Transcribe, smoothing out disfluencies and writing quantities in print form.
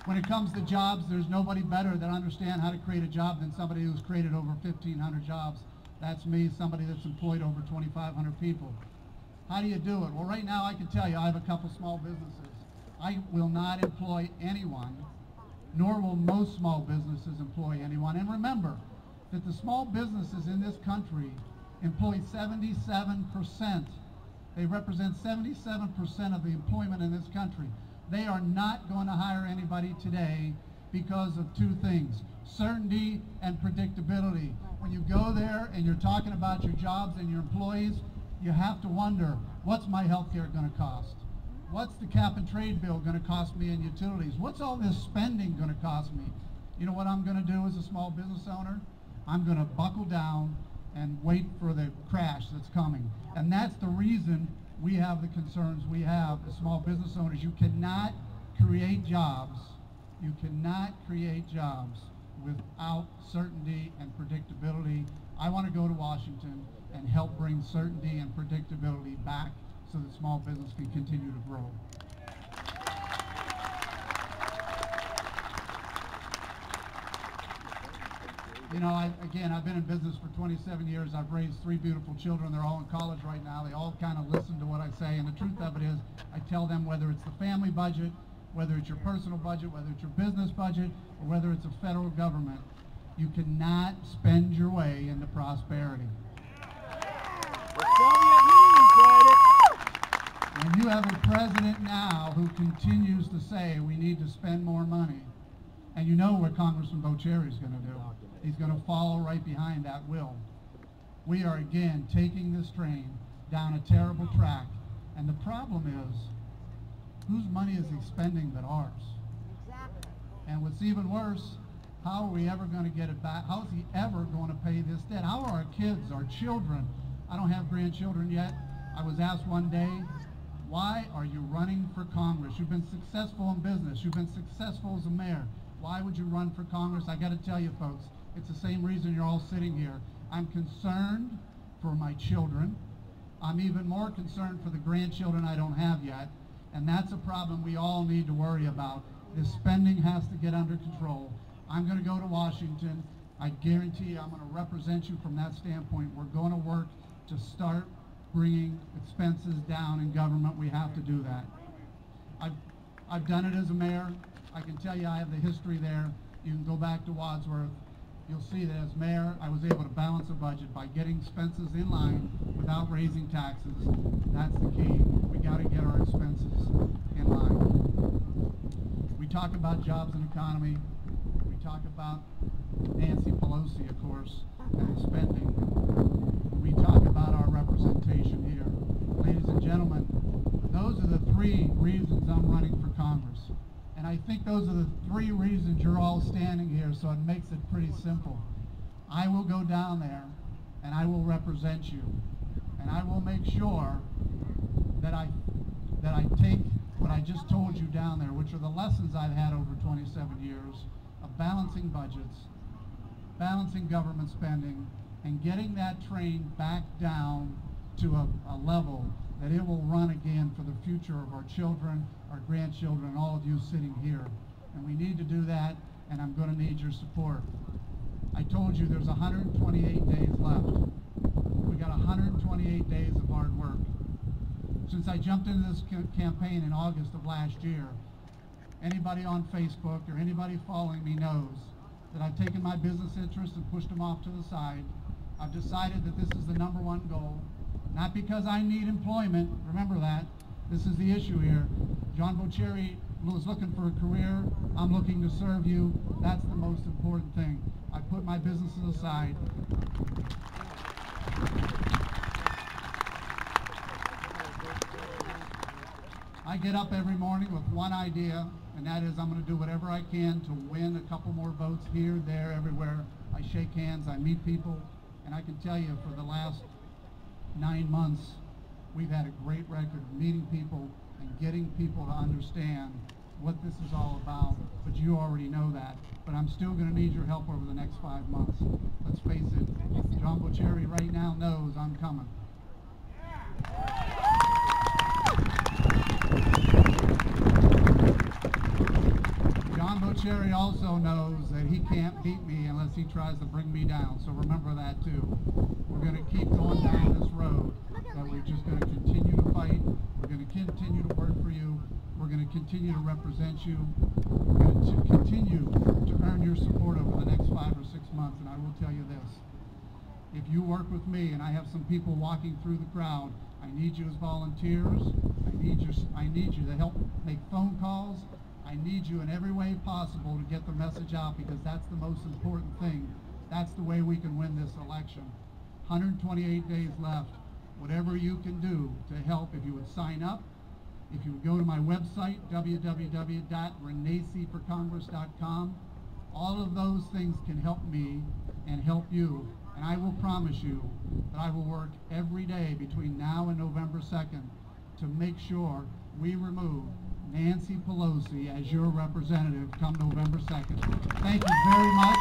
When it comes to jobs, there's nobody better that understands how to create a job than somebody who's created over 1,500 jobs. That's me, somebody that's employed over 2,500 people. How do you do it? Well, right now I can tell you I have a couple small businesses. I will not employ anyone, nor will most small businesses employ anyone. And remember that the small businesses in this country employ 77%. They represent 77% of the employment in this country. They are not going to hire anybody today because of two things: certainty and predictability. When you go there and you're talking about your jobs and your employees, you have to wonder, what's my health care going to cost? What's the cap and trade bill going to cost me in utilities? What's all this spending going to cost me? You know what I'm going to do as a small business owner? I'm going to buckle down and wait for the crash that's coming. And that's the reason we have the concerns we have as small business owners. You cannot create jobs. You cannot create jobs without certainty and predictability. I want to go to Washington and help bring certainty and predictability back so that small business can continue to grow. You know, I've been in business for 27 years. I've raised 3 beautiful children. They're all in college right now. They all kind of listen to what I say. And the truth of it is, I tell them whether it's the family budget, whether it's your personal budget, whether it's your business budget, or whether it's a federal government, you cannot spend your way into prosperity. And you have a president now who continues to say we need to spend more money. And you know what Congressman Boccieri is going to do. He's going to follow right behind that will. We are again taking this train down a terrible track. And the problem is, whose money is he spending but ours? Exactly. And what's even worse, how are we ever going to get it back? How is he ever going to pay this debt? How are our kids, our children? I don't have grandchildren yet. I was asked one day, why are you running for Congress? You've been successful in business. You've been successful as a mayor. Why would you run for Congress? I got to tell you, folks, it's the same reason you're all sitting here. I'm concerned for my children. I'm even more concerned for the grandchildren I don't have yet. And that's a problem we all need to worry about. This spending has to get under control. I'm going to go to Washington. I guarantee you I'm going to represent you from that standpoint. We're going to work to start bringing expenses down in government. We have to do that. I've done it as a mayor. I can tell you I have the history there. You can go back to Wadsworth. You'll see that as mayor, I was able to balance a budget by getting expenses in line without raising taxes. That's the key. We got to get our expenses in line. We talk about jobs and economy. We talk about Nancy Pelosi, of course, and spending. We talk about our representation here. Ladies and gentlemen, those are the 3 reasons I'm running for Congress. And I think those are the 3 reasons you're all standing here, so it makes it pretty simple. I will go down there, and I will represent you. And I will make sure that I take what I just told you down there, which are the lessons I've had over 27 years of balancing budgets, balancing government spending, and getting that train back down to a level that it will run again for the future of our children, our grandchildren, and all of you sitting here. And we need to do that, and I'm going to need your support. I told you there's 128 days left. We got 128 days of hard work. Since I jumped into this campaign in August of last year, anybody on Facebook or anybody following me knows that I've taken my business interests and pushed them off to the side. I've decided that this is the #1 goal. Not because I need employment, remember that. This is the issue here. John Boccieri was looking for a career. I'm looking to serve you. That's the most important thing. I put my businesses aside. I get up every morning with one idea, and that is I'm going to do whatever I can to win a couple more votes here, there, everywhere. I shake hands, I meet people, and I can tell you for the last 9 months, we've had a great record of meeting people and getting people to understand what this is all about, but you already know that. But I'm still going to need your help over the next 5 months. Let's face it, John Boccieri right now knows I'm coming. John Cherry also knows that he can't beat me unless he tries to bring me down, so remember that too. We're going to keep going down this road, that we're just going to continue to fight, we're going to continue to work for you, we're going to continue to represent you, we're going to continue to earn your support over the next 5 or 6 months, and I will tell you this. If you work with me, and I have some people walking through the crowd, I need you as volunteers, I need you to help make phone calls, I need you in every way possible to get the message out, because that's the most important thing. That's the way we can win this election. 128 days left. Whatever you can do to help, if you would sign up, if you would go to my website, www.renacciforcongress.com, all of those things can help me and help you. And I will promise you that I will work every day between now and November 2nd to make sure we remove Nancy Pelosi as your representative come November 2nd. Thank you very much.